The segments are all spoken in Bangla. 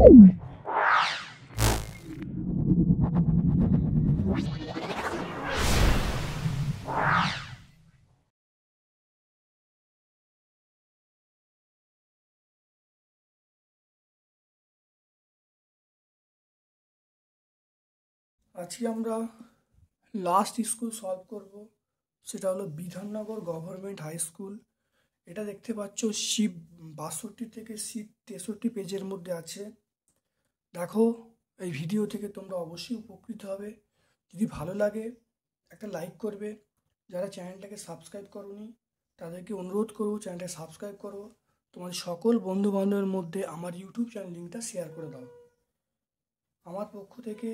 আজকে আমরা লাস্ট স্কুল সলভ করব, সেটা হলো বিধাননগর গভর্নমেন্ট হাই স্কুল। এটা দেখতে পাচ্ছ শিব 62 থেকে শিব 63 পেজের মধ্যে আছে। দেখো, এই ভিডিও থেকে তোমরা অবশ্যই উপকৃত হবে। যদি ভালো লাগে একটা লাইক করবে। যারা চ্যানেলটাকে সাবস্ক্রাইব করোনি তাদেরকে অনুরোধ করবো চ্যানেলটা সাবস্ক্রাইব করো। তোমাদের সকল বন্ধু বান্ধবের মধ্যে আমার ইউটিউব চ্যানেল লিঙ্কটা শেয়ার করে দাও। আমার পক্ষ থেকে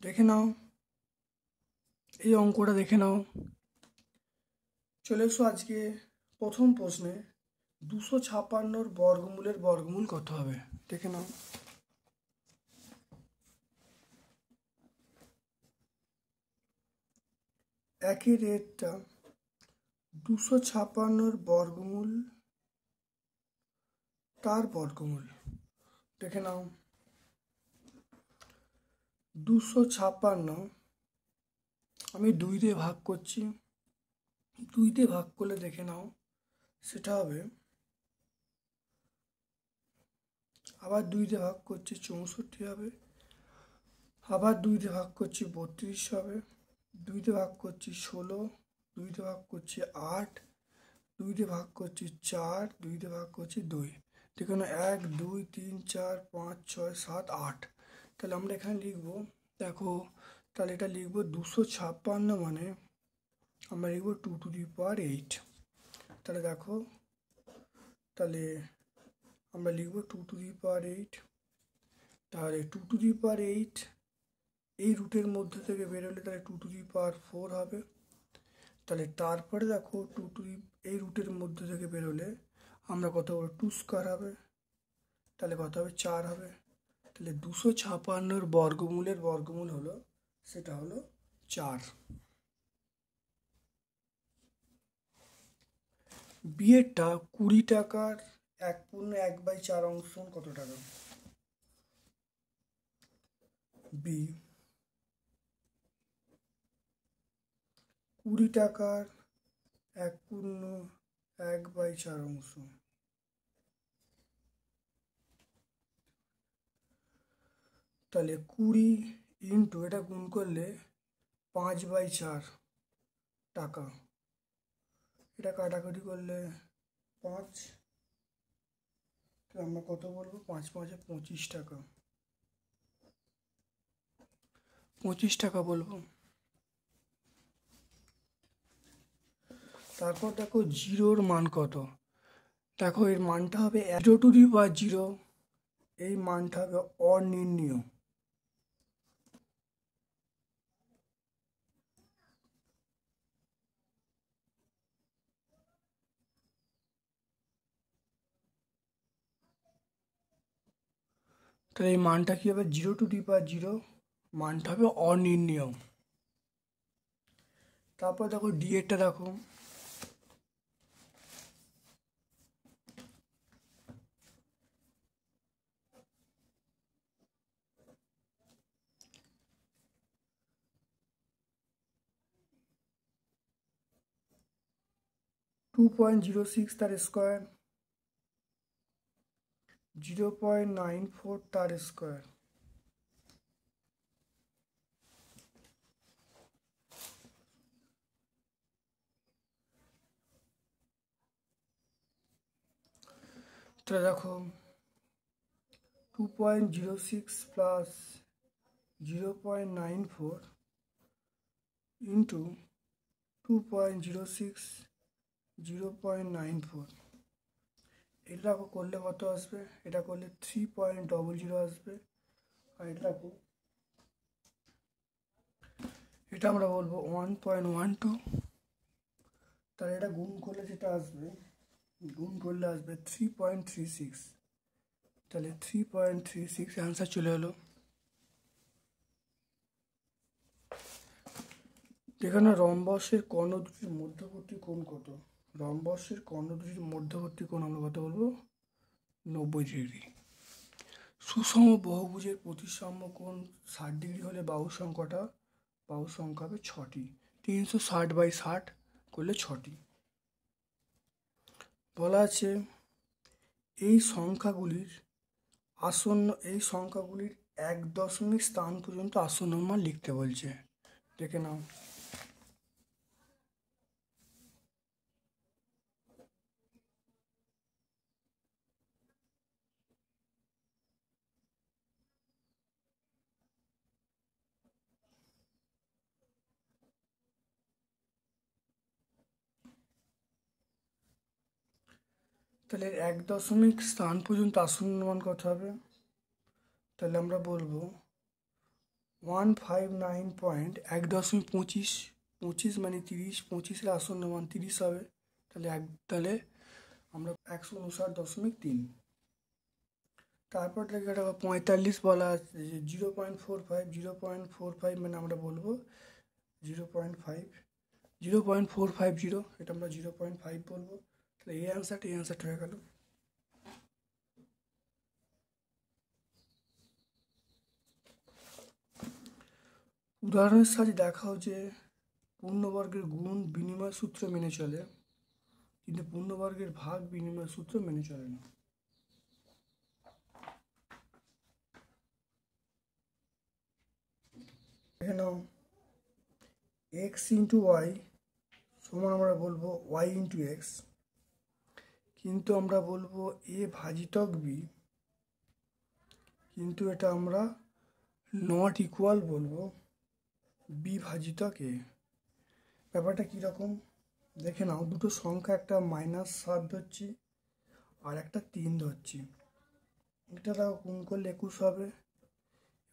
দেখে নাও, এই অঙ্কটা দেখে নাও। চলে এসো আজকে প্রথম প্রশ্নে। 256 বর্গমূলের বর্গমূল কত হবে দেখে নাও। একের রেটটা 256 বর্গমূল তার বর্গমূল দেখে নাও। 256 আমি 2 দিয়ে ভাগ করছি। 2 দিয়ে ভাগ করলে দেখে নাও সেটা হবে, আবার 2 দিয়ে ভাগ করছি 64 হবে, আবার 2 দিয়ে ভাগ করছি 32 হবে, 2 দিয়ে ভাগ করছি 16, 2 দিয়ে ভাগ করছি 8, 2 দিয়ে ভাগ করছি 4, 2 দিয়ে ভাগ করছি 2। দেখুন 1 2 3 4 5 6 7 8। তাহলে আমরা এখানে লিখব, দেখো তাহলে এটা লিখব 256 মানে আমরা লিখব 2 টু দি পাওয়ার 8। তাহলে দেখো, তাহলে আমরা লিখব 2 টু দি পাওয়ার 8। তাহলে 2 টু দি পাওয়ার 8 এই রুটের মধ্যে থেকে বেরোলে তাহলে 2 টু দি পাওয়ার 4 হবে। তাহলে তারপরে দেখো এই রুটের মধ্যে থেকে বেরোলে আমরা কত হবে, 2 স্কোয়ার হবে, তাহলে কত হবে 4 হবে। তাহলে 256 বর্গমূলের বর্গমূল হলো, সেটা হলো 4। বিয়েরটা 20 টাকার 1/4 অংশ কত টাকা? বি 20 টাকার 1/4 অংশ, তাহলে 20 ইন্টু এটা গুণ করলে 5/4 টাকা, এটা কাটাকাটি করলে 5, তাহলে আমরা কত বলবো, 5 5 25 টাকা, 25 টাকা বলবো। তারপর দেখো জিরোর মান কত, দেখো এর মানটা হবে 0 টু দি পাওয়ার 0, এই মানটা হবে অনির্ণীয়। তাহলে এই মানটা কি হবে, 0 টু দি পাওয়ার 0, মানটা হবে অনির্ণীয়। তারপর দেখো ডি এরটা দেখো, (2.06) তার স্কোয়ার, 0.94 তার স্কোয়ার, তাহলে দেখো 2.06 প্লাস 0.94 ইন্টু 2.06 0.94, এটা করলে কত আসবে, এটা করলে 3.00 আসবে। আর এটা দেখো, এটা আমরা বলবো 1.12, তাহলে এটা গুণ করলে যেটা আসবে, গুণ করলে আসবে 3.36, তাহলে 3.36 অ্যান্সার চলে এলো। এখানে রম্বসের কর্ণ দুটির মধ্যবর্তী কোণ কত? রম্বসের কর্ণ দুটির মধ্যবর্তী কোণ আমরা কত বলবো? 90 ডিগ্রি। সুষম বহুভুজের প্রতিসাম্য কোণ 60 ডিগ্রি হলে বাহু সংখ্যা হবে 6টি। 360/60 করলে 6টি। বলা আছে এই সংখ্যাগুলির 1 স্থান পর্যন্ত আসন্ন মান লিখতে বলছে। দেখে নাও। তাহলে 1 স্থান পর্যন্ত আসন্ন মান কত হবে? তাহলে আমরা বলবো 159.1.25, 25 মানে 30, 25-এর আসন্ন মান 30 হবে। তাহলে আমরা 159.3। তারপর থেকে একটা 45 বলা আছে, 0.45 মানে আমরা বলবো 0.450, এটা আমরা 0.5 বলবো। তাহলে এই অ্যান্সারটা হয়ে গেল। উদাহরণের সাহায্যে দেখাও যে পূর্ণবর্গের গুণ বিনিময় সূত্র মেনে চলে, কিন্তু পূর্ণবর্গের ভাগ বিনিময় সূত্র মেনে চলে না। এখানে x ইন্টু ওয়াই সমান আমরা বলবো y ইন্টু এক্স, কিন্তু আমরা বলবো a ভাজিতক b, কিন্তু এটা আমরা নট ইকুয়াল বলবো b ভাজিতক a। ব্যাপারটা কীরকম দেখে নাও। দুটো সংখ্যা, একটা -7 ধরছি আর একটা 3 ধরছি। এটা দেখো গুণ করলে 21 হবে।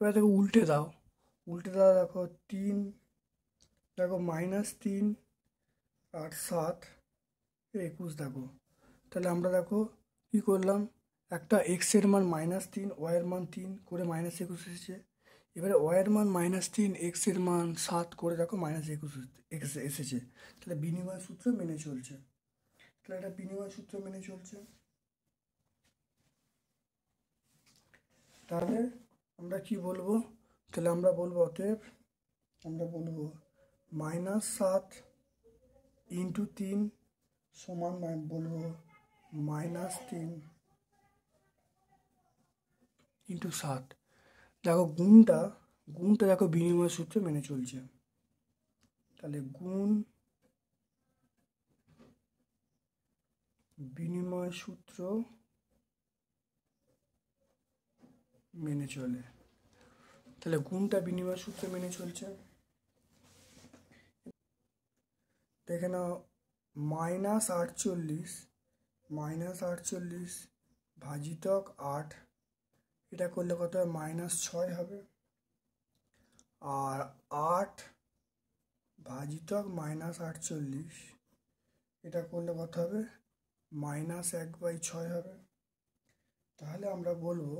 এবার দেখো উল্টে দাও, দেখো 3, দেখো -3 আর 7, 21 দেখো। তাহলে আমরা দেখো কী করলাম, একটা এক্সের মান -3, ওয়াইয়ের মান 3 করে -21 এসেছে। এবারে ওয়াইয়ের মান -3, এক্সের মান 7 করে দেখো -21 এসেছে। তাহলে বিনিময় সূত্র মেনে চলছে। তাহলে এটা বিনিময় সূত্র মেনে চলছে। তাহলে আমরা কি বলবো? তাহলে আমরা বলবো অতএব আমরা বলবো -7 ইন্টু 3 সমান বলবো -3 ইন্টু 7। দেখো গুণটা দেখো বিনিময় সূত্র মেনে চলছে। তাহলে গুণ বিনিময় সূত্র মেনে চলে। তাহলে গুণটা বিনিময় সূত্র মেনে চলছে। দেখে নাও -48 ভাজিতক 8, এটা করলে কত হয়? -6 হবে। আর 8 ভাজিতক -48, এটা করলে কত হবে? -1/6 হবে। তাহলে আমরা বলবো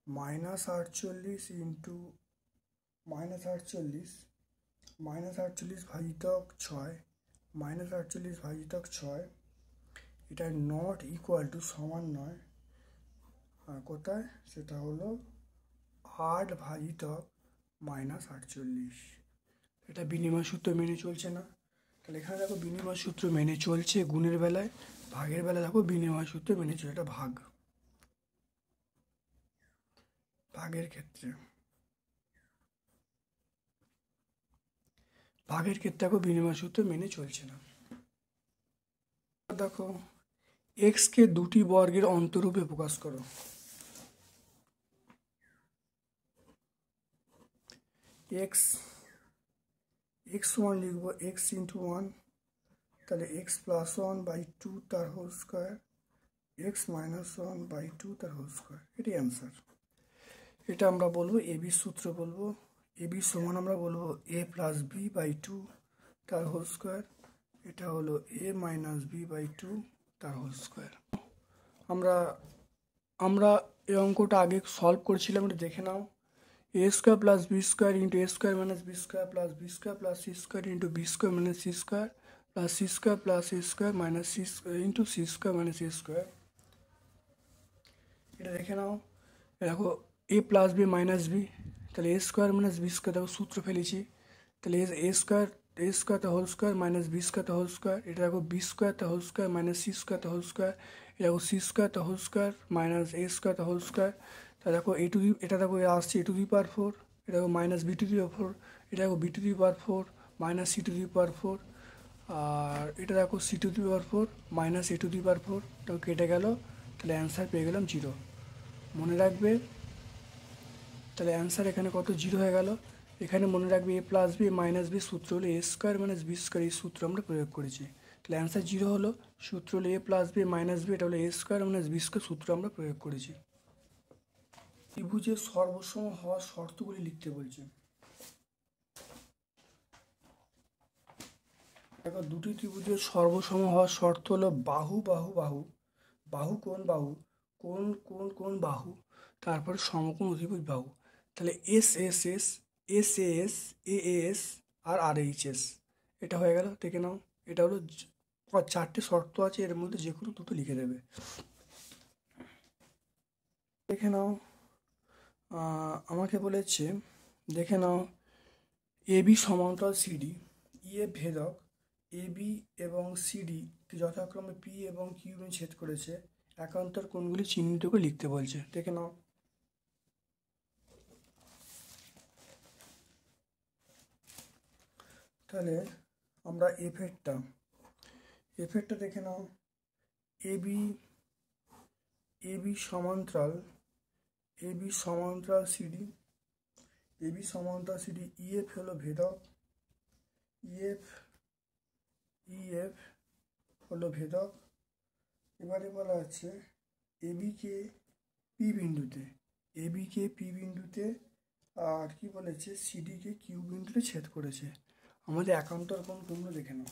-48 ইন্টু -48 ভাজিতক 6, -48 ভাজিতক 6, এটা নট ইকুয়াল টু সমান নয়। আর কোথায়? সেটা হলো 8 ভাজিতক -48। এটা বিনিময় সূত্র মেনে চলছে না। তাহলে এখানে দেখো বিনিময় সূত্র মেনে চলছে গুণের বেলায়, ভাগের বেলায় দেখো বিনিময় সূত্র মেনে চলছে। এটা ভাগের ক্ষেত্রে দেখো বিনিময় সূত্র মেনে চলছে না। দেখো এক্স কে দুটি বর্গের অন্তরূপে প্রকাশ করো। এক্স সমান লিখবো এক্স ইন্টু 1, তাহলে এক্স প্লাস 1/2 তার হোল স্কোয়ার, এক্স -1/2 তার হোল স্কোয়ার। এটাই অ্যান্সার। এটা আমরা বলবো এবির সূত্র বলবো। এবি সমান আমরা বলবো a প্লাস b/2 তার হোল স্কোয়ার, এটা হলো a মাইনাস b/2 তার হোল স্কোয়ার। আমরা এই অঙ্কটা আগে সলভ করছিলাম, এটা দেখে নাও। a square plus b square into a square minus b square plus b square plus c square into b square minus c square plus c square plus a square minus c into c square minus a square। এটা দেখে নাও, দেখো a plus B minus B, তাহলে A square minus B square, দেখো সূত্র ফেলেছি, তাহলে A square the whole square minus B square the whole square, এটা দেখো B square the whole square minus C square the whole square, এটা দেখো C square the whole square minus A square the whole square, তাহলে দেখো এটা দেখো আসছে এ টু দি পাওয়ার ফোর, এটা দেখো minus B to the power four, এটা দেখো B to the power four minus C to the power four, আর এটা দেখো C to the power four minus A to the power four, তো কেটে গেল, তাহলে অ্যান্সার পেয়ে গেলাম জিরো। মনে রাখবে, তাহলে অ্যান্সার এখানে কত, জিরো হয়ে গেল। এখানে মনে রাখবে এ প্লাস বি মাইনাস বি সূত্র হলো এ স্কোয়ার মাইনাস বি স্কোয়ার, এই সূত্র আমরা প্রয়োগ করেছি, তাহলে অ্যান্সার জিরো হলো। সূত্র হলো এ প্লাস বি মাইনাস বি, এটা হলো এ স্কোয়ার মাইনাস বি স্কোয়ার, সূত্র আমরা প্রয়োগ করেছি। ত্রিভুজের সর্বসম হওয়ার শর্তগুলি লিখতে বলছে। দেখো দুটি ত্রিভুজের সর্বসম হওয়ার শর্ত হলো বাহু বাহু বাহু, বাহু কোণ বাহু, কোণ কোণ কোণ বাহু, তারপর সমকোণ অধিভুজ বাহু। তাহলে S S S, S A S, A S আর আর এইচ এস, এটা হয়ে গেল, দেখে নাও। এটা হলো চারটে শর্ত আছে, এর মধ্যে যে কোনো দুটো লিখে দেবে। দেখে নাও, আমাকে বলেছে দেখে নাও এ বি সমান্তরাল CD, E A ভেদক A B এবং সিডি যথাক্রমে পি এবং কিউ ছেদ করেছে, একান্তর কোণগুলি চিহ্নিত করে লিখতে বলছে। দেখে নাও, তাহলে আমরা এফেক্টটা দেখে নাও, এ বি সমান্তরাল সিডি, ইএফ হলো ভেদক, ইএফ হলো ভেদক। এবারে বলা আছে এবিকে পি বিন্দুতে আর কি বলেছে সিডিকে কিউ বিন্দুতে ছেদ করেছে। আমাদের একান্তর কোণগুলো দেখে নাও।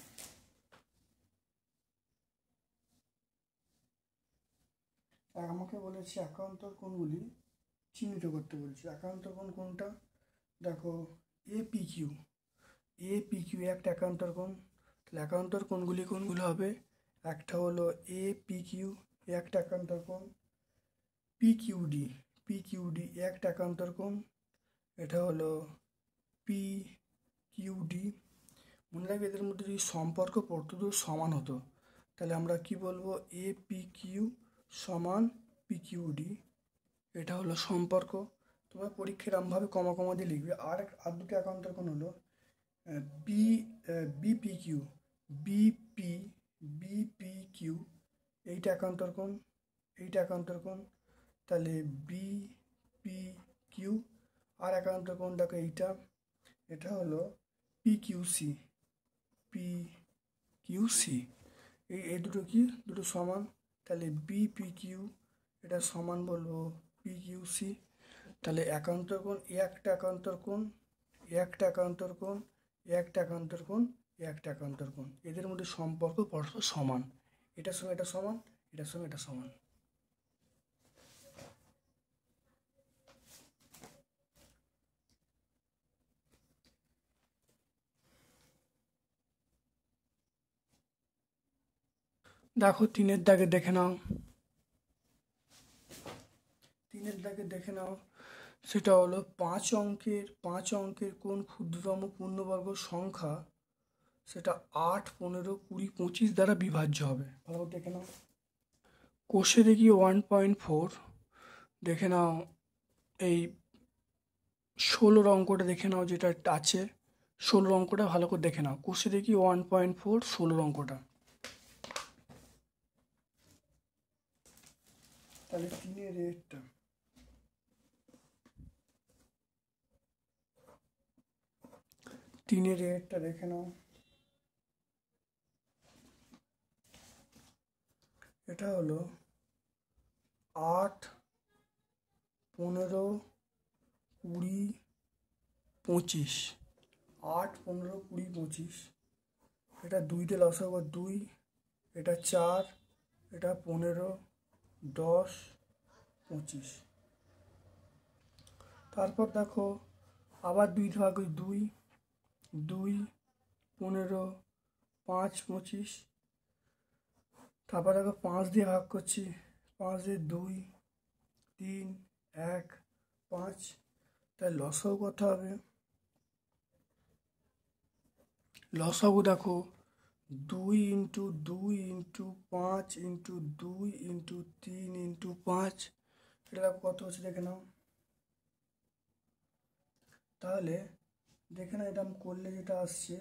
আমাকে বলেছে একান্তর কোণগুলি চিহ্নিত করতে বলছে। একান্তর কোণ কোনটা, দেখো এ পি কিউ একটা একান্তর কোণ, তাহলে একান্তর কোণগুলি কোনগুলো হবে, একটা হলো এ পি কিউ একটা একান্তর কোণ, পি কিউ ডি একটা একান্তর কোণ, এটা হলো পি কিউ ডি। মনে রাখবে এদের মধ্যে যদি সম্পর্ক পড়তো সমান হতো, তাহলে আমরা কি বলবো, এ পি কিউ সমান পি কিউ ডি, এটা হলো সম্পর্ক। তোমরা পরীক্ষার এরমভাবে কমা কমা দিয়ে লিখবে। আর দুটো একান্তর কোণ হলো বিপি কিউ, এইটা একান্তর কোণ, তাহলে বিপি কিউ। আর একান্তর কোণ দেখো এটা হলো পি কিউ সি, এই দুটো কি, দুটো সমান, তাহলে বিপি কিউ এটা সমান বলবো পি কিউ সি। তাহলে একান্তর কোণ একটা একান্তর কোণ, এদের মধ্যে সম্পর্ক পরস্পর সমান, এটার সঙ্গে এটা সমান, এটার সঙ্গে এটা সমান। দেখো তিনের দাগে দেখে নাও, সেটা হলো পাঁচ অঙ্কের কোন ক্ষুদ্রতম পূর্ণবর্গ সংখ্যা সেটা 8, 15, 20, 25 দ্বারা বিভাজ্য হবে। ভালো দেখে নাও, কোষে দেখি 1.4, দেখে নাও এই 16 অঙ্কটা দেখে নাও, যেটা আছে 16 অঙ্কটা ভালো করে দেখে নাও, কোষে দেখি 1.4 16 অঙ্কটা, তাহলে তিনের রেটটা দেখে নাও, এটা হলো 8, 15, 20, 25, 8, 15, 20, 25, এটা 2 লসাগু 2, এটা 4, এটা 15, 10, 25। তারপর দেখো আবার 2 দিয়ে ভাগ করছি, 2 2 15 5 25। তারপর দেখো 5 দিয়ে ভাগ করছি, 5 দিয়ে 2 3 1 5। তাই লসাগু কত হবে? লসাগু দেখো 2 into 2 into 5 into 2 into 3 into 5। এটা দেখো কত হচ্ছে দেখে নাও। তাহলে দেখে নাও, এটা করলে যেটা আসছে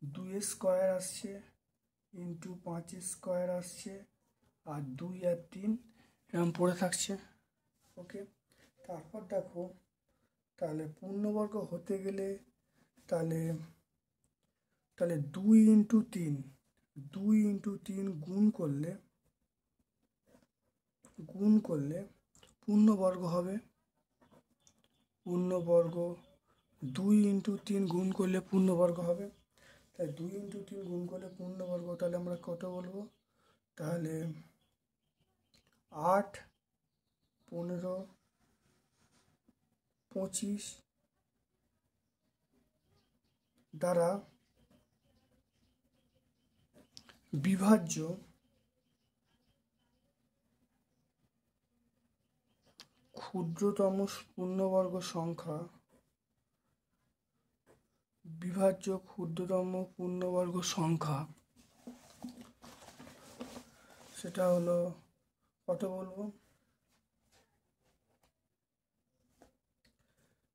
2 স্কোয়ার আসছে ইন্টু 5 স্কোয়ার আসছে, আর 2 আর 3 এরকম পড়ে থাকছে। ওকে, তারপর দেখো তাহলে পূর্ণবর্গ হতে গেলে তাহলে তাহলে 2 ইন্টু 3, 2 ইন্টু 3 গুণ করলে পূর্ণবর্গ হবে। পূর্ণবর্গ 2 ইন্টু 3 গুণ করলে পূর্ণবর্গ হবে। তাই 2 ইন্টু 3 গুণ করলে পূর্ণবর্গ, তাহলে আমরা কত বলবো? তাহলে 8 15 25 দ্বারা বিভাজ্য ক্ষুদ্রতম পূর্ণবর্গ সংখ্যা, বিভাজ্য ক্ষুদ্রতম পূর্ণবর্গ সংখ্যা সেটা হলো কত বলবো?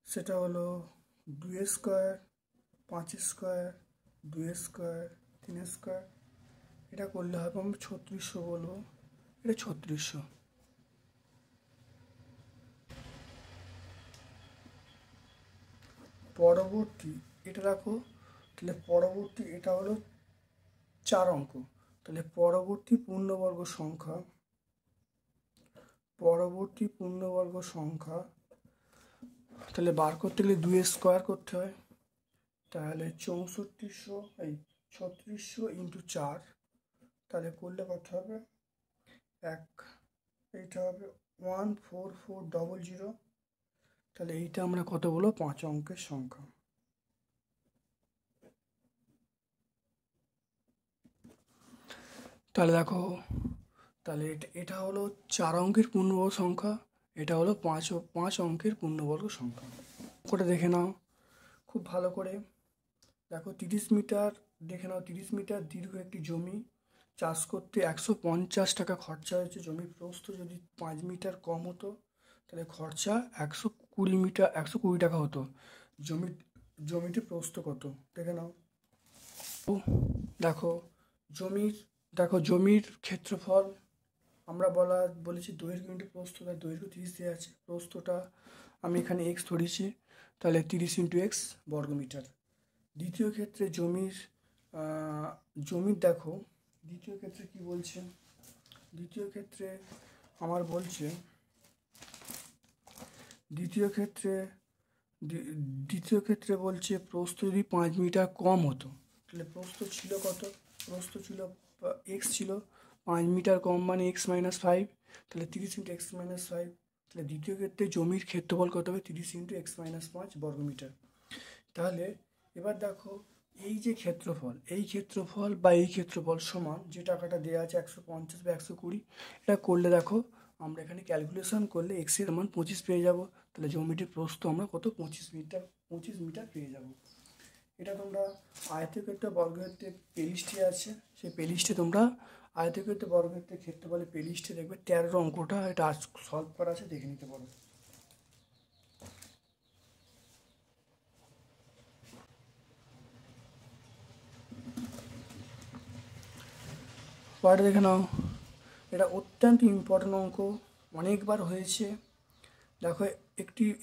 সেটা হলো 2 স্কোয়ার 5 স্কোয়ার 2 স্কোয়ার 3 স্কোয়ার। এটা করলে হবে আমরা 3600 বলবো। এটা 3600। পরবর্তী এটা রাখো, তাহলে পরবর্তী এটা হলো 4 অঙ্ক। তাহলে পরবর্তী পূর্ণবর্গ সংখ্যা তাহলে বার করতে গেলে 2 স্কোয়ার করতে হয়। তাহলে 3600 ইন্টু 4, তাহলে করলে কত হবে? এইটা হবে 14400। তাহলে এইটা আমরা কত বলবো? 5 অঙ্কের সংখ্যা। তাহলে দেখো, তাহলে এটা হলো 4 অঙ্কের পূর্ণবর্গ সংখ্যা, এটা হলো 5 অঙ্কের পূর্ণবর্গ সংখ্যা। করে দেখে নাও খুব ভালো করে। দেখো 30 মিটার, দেখে নাও 30 মিটার দীর্ঘ একটি জমি চাষ করতে 150 টাকা খরচা হয়েছে। জমির প্রস্থ যদি 5 মিটার কম হতো তাহলে খরচা 120 টাকা হতো। জমিটির প্রস্থ কত দেখে নাও। দেখো জমির ক্ষেত্রফল আমরা বলেছি দৈর্ঘ্য ইন্টু প্রস্থ, তাই দৈর্ঘ্য 30 দেওয়া আছে, প্রস্থটা আমি এখানে এক্স ধরেছি, তাহলে 30 ইন্টু এক্স বর্গমিটার। দ্বিতীয় ক্ষেত্রে জমির দেখো দ্বিতীয় ক্ষেত্রে কি বলছে? দ্বিতীয় ক্ষেত্রে আমার বলছে দ্বিতীয় ক্ষেত্রে বলছে প্রস্থ যদি 5 মিটার কম হতো, তাহলে প্রস্থ ছিল কত? প্রস্থ ছিল এক্স ছিল, 5 মিটার কম মানে এক্স মাইনাস 5, তাহলে 30 ইন্টু এক্স মাইনাস 5। তাহলে দ্বিতীয় ক্ষেত্রে জমির ক্ষেত্রফল কত হবে? 30 ইন্টু এক্স মাইনাস 5 বর্গমিটার। তাহলে এবার দেখো এই যে ক্ষেত্রফল, এই ক্ষেত্রফল সমান যে টাকাটা দেওয়া আছে 150 বা 120, এটা করলে দেখো আমরা এখানে ক্যালকুলেশন করলে এক্সের মান 25 পেয়ে যাব। তাহলে জমিটির প্রস্থ আমরা কত? 25 মিটার পেয়ে যাব। এটা তোমরা আয়তক্ষেত্র বর্গক্ষেত্রে প্লেলিস্টে আছে, সেই প্লেলিস্টে তোমরা আয়তক্ষেত্র বর্গক্ষেত্রের ক্ষেত্রফলে প্লেলিস্টে দেখবে 13 অঙ্কটা এটা সলভ করা আছে, দেখে নিতে পারো। পরে দেখে নাও, এটা অত্যন্ত ইম্পর্টেন্ট অঙ্ক, অনেকবার হয়েছে। দেখো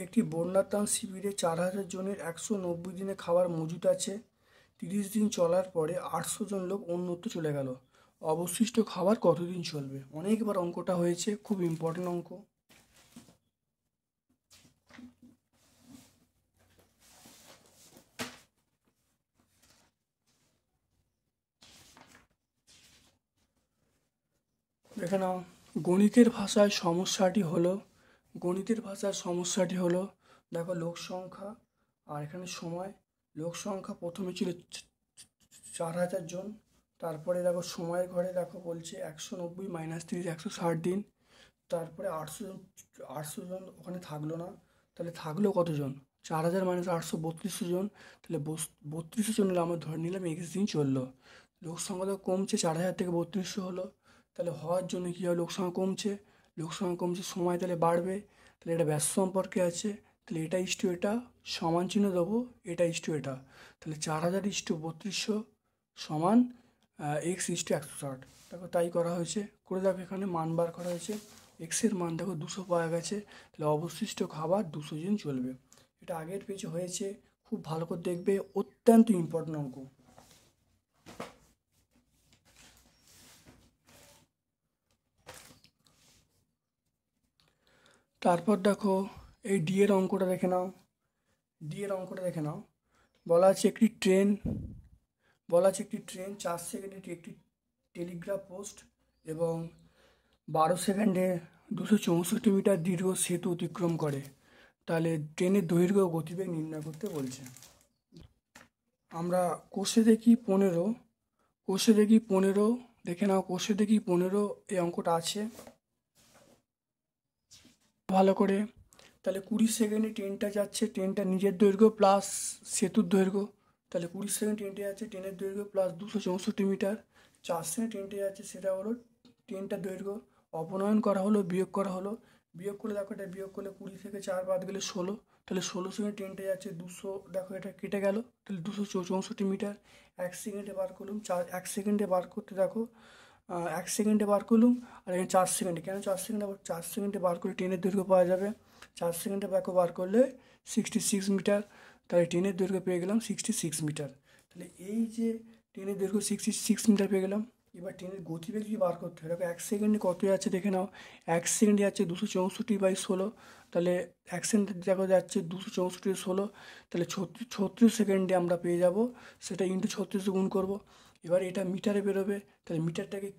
একটি বন্যাত্রাণ শিবিরে 4000 জনের 190 দিনে খাবার মজুত আছে। 30 দিন চলার পরে 800 জন লোক অন্যত্র চলে গেল। অবশিষ্ট খাবার কতদিন চলবে? অনেকবার অঙ্কটা হয়েছে, খুব ইম্পর্টেন্ট অঙ্ক। দেখে নাও, গণিতের ভাষায় সমস্যাটি হলো দেখো লোক সংখ্যা আর এখানে সময়। লোক সংখ্যা প্রথমে ছিল 4,000 জন, তারপরে দেখো সময়ের ঘরে দেখো বলছে 190 - 30 160 দিন, তারপরে 800 জন ওখানে থাকলো না, তাহলে থাকলো কতজন? 4,000 - 800 3200 জন, তাহলে 3200 জন হলে আমরা ধরে নিলাম 21 দিন চললো। লোক সংখ্যা তো কমছে, 4,000 থেকে 3200 হলো, তাহলে হওয়ার জন্য কী হয়? লোক সংখ্যা কমছে, লোক সংখ্যা কমছে, সময় তাহলে বাড়বে, তাহলে এটা ব্যস্ত সম্পর্কে আছে, তাহলে এটা ইস্টু এটা সমান চিহ্ন দেবো, এটা ইস্টু এটা, তাহলে 4,000 ইস্টু 3200 সমান x/160। দেখো তাই করা হয়েছে, করে দেখো এখানে মান বার করা হয়েছে, এক্সের মান দেখো 200 পাওয়া গেছে, তাহলে অবশিষ্ট খাবার 200 দিন চলবে। এটা আগের পেজে হয়েছে, খুব ভালো করে দেখবে, অত্যন্ত ইম্পর্টেন্ট অঙ্ক। তারপর দেখো এই ডি এর অঙ্কটা দেখে নাও, বলা আছে একটি ট্রেন, 4 সেকেন্ডে একটি টেলিগ্রাফ পোস্ট এবং 12 সেকেন্ডে 264 মিটার দীর্ঘ সেতু অতিক্রম করে, তাহলে ট্রেনের দৈর্ঘ্য ও গতিবেগ নির্ণয় করতে বলছে। আমরা কোষে দেখি 15 দেখে নাও, কোষে দেখি 15 এই অঙ্কটা আছে ভালো করে। তাহলে 20 সেকেন্ডে ট্রেনটা যাচ্ছে, ট্রেনটা নিজের দৈর্ঘ্য প্লাস সেতুর দৈর্ঘ্য, তাহলে 20 সেকেন্ড ট্রেনটা যাচ্ছে, ট্রেনের দৈর্ঘ্য প্লাস 264 মিটার, 4 সেকেন্ড ট্রেনটা যাচ্ছে, সেটা হলো ট্রেনটার দৈর্ঘ্য, অপনয়ন করা হলো, বিয়োগ করা হলো, বিয়োগ করলে দেখো এটা বিয়োগ করলে 20 থেকে 4 বাদ গেলে 16, তাহলে 16 সেকেন্ড ট্রেনটা যাচ্ছে 200, দেখো এটা কেটে গেল, তাহলে 264 মিটার। 1 সেকেন্ডে বার করলাম, 1 সেকেন্ডে বার করতে দেখো 1 সেকেন্ডে বার করলাম, আর এখানে 4 সেকেন্ডে, কেন 4 সেকেন্ডে? আবার 4 সেকেন্ডে বার করে ট্রেনের দৈর্ঘ্য পাওয়া যাবে, 4 সেকেন্ডে বার করলে 66 মিটার, তাহলে ট্রেনের দৈর্ঘ্য পেয়ে গেলাম 66 মিটার। তাহলে এই যে ট্রেনের দৈর্ঘ্য 66 মিটার পেয়ে গেলাম, এবার ট্রেনের গতিবেগ যদি বার করতে হয়, দেখো 1 সেকেন্ডে কত যাচ্ছে দেখে নাও, 1 সেকেন্ডে যাচ্ছে 264/16, তাহলে 1 সেকেন্ডে দেখো যাচ্ছে 264/16, তাহলে 36 সেকেন্ডে আমরা পেয়ে যাব, সেটা ইন্টু 36 গুণ করবো। এবার এটা মিটারে বেরোবে, তাহলে মিটারটাকে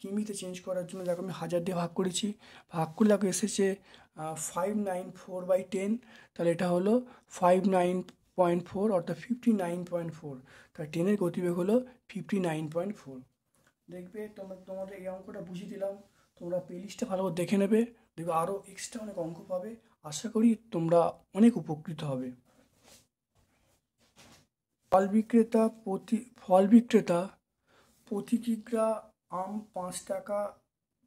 কিমিতে চেঞ্জ করার জন্য দেখো আমি 1000 দিয়ে ভাগ করেছি, ভাগ করলে দেখো এসেছে 594/10, তাহলে এটা হলো 59.4 অর্থাৎ 59.4, তাহলে ট্রেনের গতিবেগ হলো 59.4। দেখবে তোমাদের এই অঙ্কটা বুঝিয়ে দিলাম, তোমরা প্লেলিস্টটা ভালো করে দেখে নেবে, দেখবে আরও এক্সট্রা অনেক অঙ্ক পাবে, আশা করি তোমরা অনেক উপকৃত হবে। ফল বিক্রেতা প্রতি কিগ্রা আম 5 টাকা,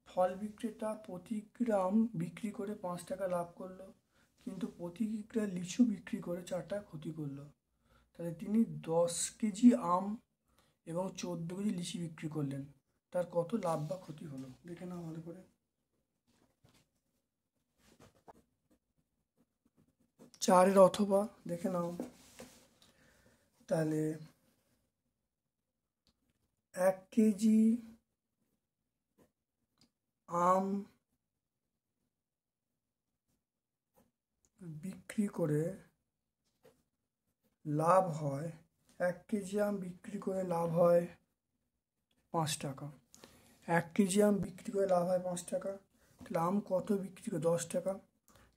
ফল বিক্রেতা প্রতি গ্রাম বিক্রি করে 5 টাকা লাভ করলো, কিন্তু প্রতি কিগ্রা লিচু বিক্রি করে 4 টাকা ক্ষতি করলো, তাহলে তিনি 10 কেজি আম এবং 14 কেজি লিচু বিক্রি করলেন, তার কত লাভ বা ক্ষতি হলো দেখে নাও ভালো করে। 4 অথবা দেখে নাও, তাহলে 1 কেজি আম বিক্রি করে লাভ হয়, 1 কেজি আম বিক্রি করে লাভ হয় 5 টাকা, 1 কেজি আম বিক্রি করে লাভ হয় 5 টাকা, তাহলে আম কত বিক্রি করে? 10 টাকা,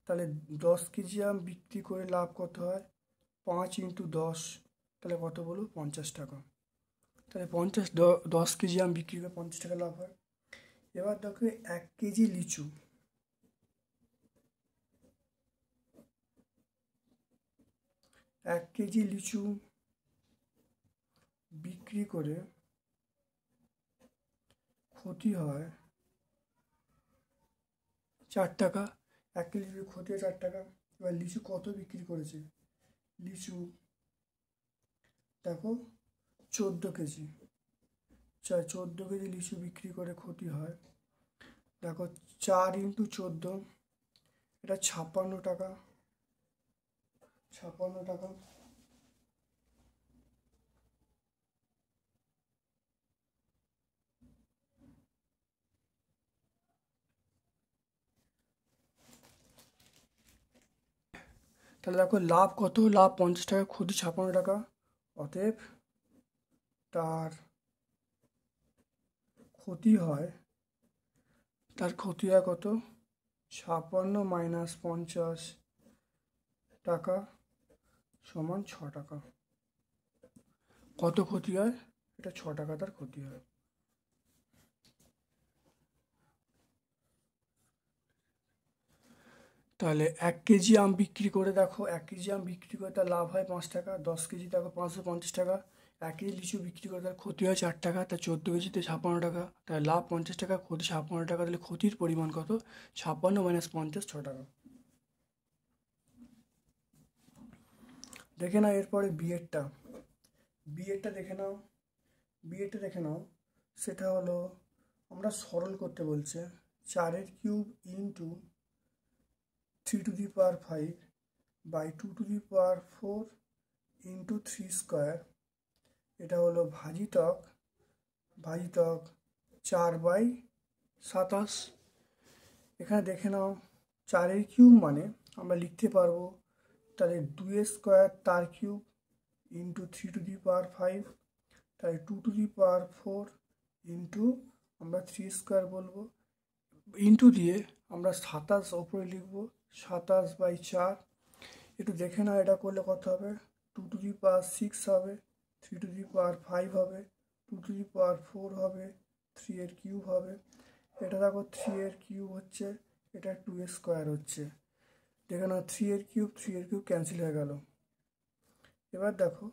তাহলে 10 কেজি আম বিক্রি করে লাভ কত হয়? 5 × 10, তাহলে কত বলো? 50 টাকা, তাহলে 10 কেজি আম বিক্রি করে 50 টাকা লাভ হয়। এবার দেখো 1 কেজি লিচু, 1 কেজি লিচু বিক্রি করে ক্ষতি হয় 4 টাকা, 1 কেজি লিচু ক্ষতি হয় 4 টাকা। এবার লিচু কত বিক্রি করেছে? লিচু দেখো 14 কেজি, 14 কেজি লিচু বিক্রি করে ক্ষতি হয়, দেখো 4 × 14, এটা 56 টাকা, 56 টাকা। তাহলে দেখো লাভ কত? লাভ 50 টাকা, ক্ষতি 56 টাকা, অতএব তার ক্ষতি হয় কত? 56 - 50, টাকা সমান 6 টাকা। কত ক্ষতি হয়? এটা 6 টাকা তার ক্ষতি হয়। তাহলে 1 কেজি আম বিক্রি করে দেখো, 1 কেজি আম বিক্রি করে তার লাভ হয় 5 টাকা। 10 কেজি দেখো 550 টাকা। 1 কেজি লিচু বিক্রি করে তার ক্ষতি হয় 4 টাকা। তার 14 কেজিতে 56 টাকা। তার লাভ 50 টাকা, ক্ষতি 56 টাকা। তাহলে ক্ষতির পরিমাণ কত? 56 মাইনাস 50, 6 টাকা। দেখে নাও এরপরে বিয়েরটা। বিয়েরটা দেখে নাও। বিয়েরটা দেখে নাও। সেটা হলো আমরা সরল করতে বলছে। 4 cube into 3^5 by 2^4 into 3 square. এটা হলো ভাজিতক 4/27। এখানে দেখে নাও 4 কিউব মানে আমরা লিখতে পারবো তাহলে 2 স্কোয়ার তার কিউব ইন্টু 3^5, তাহলে 2^4 ইন্টু আমরা 3 স্কোয়ার বলবো, ইন্টু দিয়ে আমরা 27 ওপরে লিখবো, 27/4। একটু দেখে নাও এটা করলে কত হবে। 2^6 হবে, 3^5 হবে, 2^4 হবে, 3 এর কিউব হবে। এটা দেখো 3 এর কিউব হচ্ছে, এটা 2 স্কোয়ার হচ্ছে। দেখে নাও 3 এর কিউব ক্যান্সেল হয়ে গেল। এবার দেখো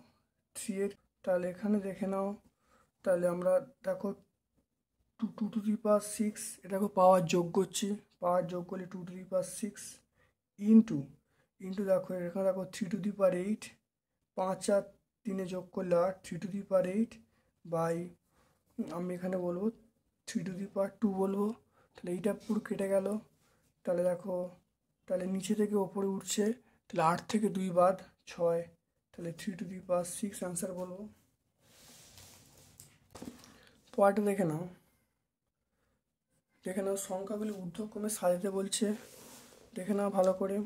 3 এর, তাহলে এখানে দেখে নাও, তাহলে আমরা দেখো 2^6, এটাকে পাওয়ার যোগ করছি। পাওয়ার যোগ করলে 2^6 ইন্টু দেখো এখানে দেখো 3^8, 5 আর 3 যোগ করলে 8, 3^8 বাই আমি এখানে বলবো 3^2 বলবো। তাহলে এইটা পুরো কেটে গেল। তাহলে দেখো, তাহলে নিচে থেকে ওপরে উঠছে, তাহলে 8 থেকে 2 বাদ 6, তাহলে 3^6 অ্যান্সার বলবো। পরেরটা দেখে নাও। দেখে নাও সংখ্যাগুলি ঊর্ধ্বক্রমে সাজাতে বলছে। দেখে নাও ভালো করে।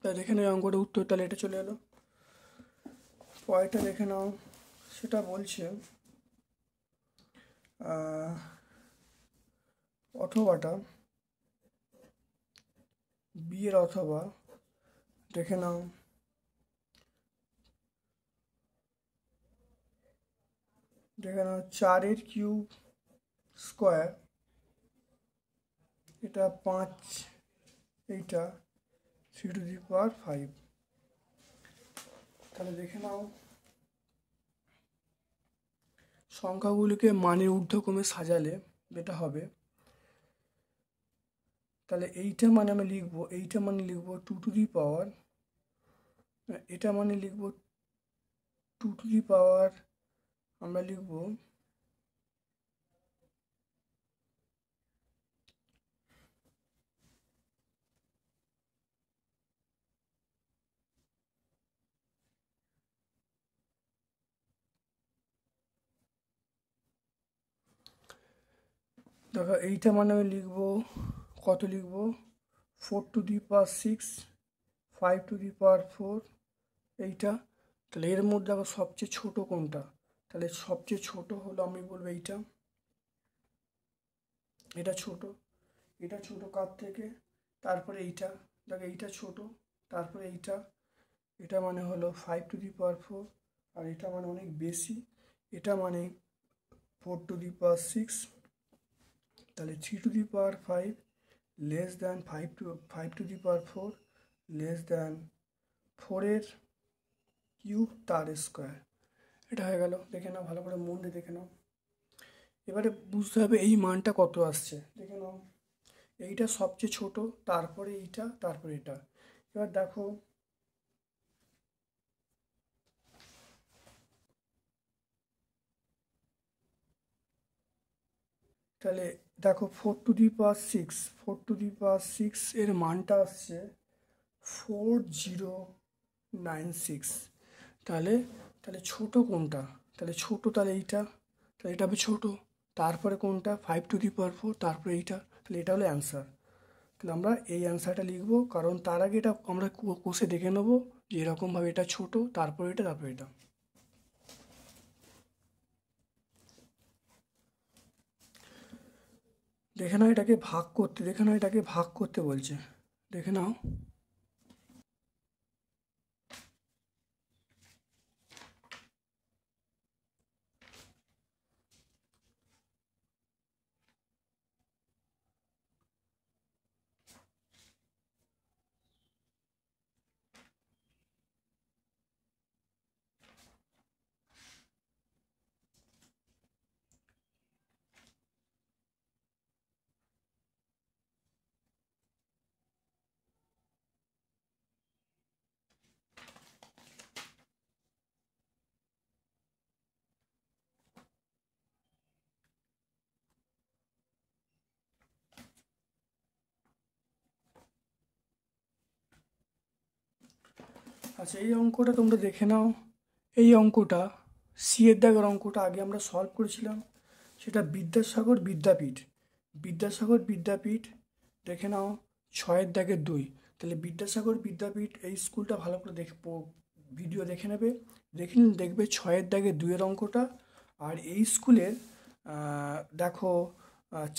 তাই দেখে নাও অঙ্কটা উত্তর, তাহলে এটা চলে এলো। পরেরটা দেখে নাও। সেটা বলছে অথবাটা বিয়ের অথবা। দেখে নাও দেখে নাও 4 কিউব স্কোয়ার, এটা 5, এইটা 3^5। তাহলে দেখে নাও সংখ্যাগুলিকে মানের ঊর্ধ্বক্রমে সাজালে যেটা হবে, তাহলে এইটা মানে আমি লিখবো, এইটা মানে লিখবো 2^, এটা মানে লিখবো 2^, আমরা লিখবো দেখো এইটা মানে আমি লিখবো কত লিখবো 4^6, 5^4 এইটা। তাহলে এর মধ্যে আবার সবচেয়ে ছোট কোনটা? তাহলে সবচেয়ে ছোট হলো আমি বলবো এইটা, এটা ছোট। এটা ছোট কার থেকে? তারপরে এইটা, দেখো এইটা ছোট, তারপরে এইটা। এটা মানে হলো 5^4 আর এটা মানে অনেক বেশি, এটা মানে 4^6। তাহলে 3^5 লেস দ্যান 5^4 লেস দ্যান 4 এর কিউব তার স্কোয়ার। এটা হয়ে গেল। দেখে নাও ভালো করে মন দিয়ে দেখে নাও। এবারে বুঝতে হবে এই মানটা কত আসছে। দেখে নাও এইটা সবচেয়ে ছোট, তারপরে এইটা, তারপরে এটা। এবার দেখো তাহলে দেখো 4^6 এর মানটা আসছে 4096। তাহলে তাহলে ছোট কোনটা? তাহলে ছোট, তাহলে এইটা, তাহলে এটা হবে ছোট। তারপরে কোনটা? 5^4, তারপরে এইটা। তাহলে এটা হলো অ্যান্সার। তাহলে আমরা এই অ্যান্সারটা লিখবো, কারণ তার আগে এটা আমরা কষে দেখে নেবো যে এরকমভাবে এটা ছোট, তারপরে এটা, তারপরে এটা। দেখে নাও এটাকে ভাগ করতে, দেখে নাও এটাকে ভাগ করতে বলছে। দেখে নাও আচ্ছা, এই অঙ্কটা তোমরা দেখে নাও। এই অঙ্কটা সি এর দাগের অঙ্কটা আগে আমরা সলভ করেছিলাম, সেটা বিদ্যাসাগর বিদ্যাপীঠ দেখে নাও, 6-2। তাহলে বিদ্যাসাগর বিদ্যাপীঠ এই স্কুলটা ভালো করে ভিডিও দেখে নেবে, দেখে নিলে দেখবে 6-2 অঙ্কটা। আর এই স্কুলের দেখো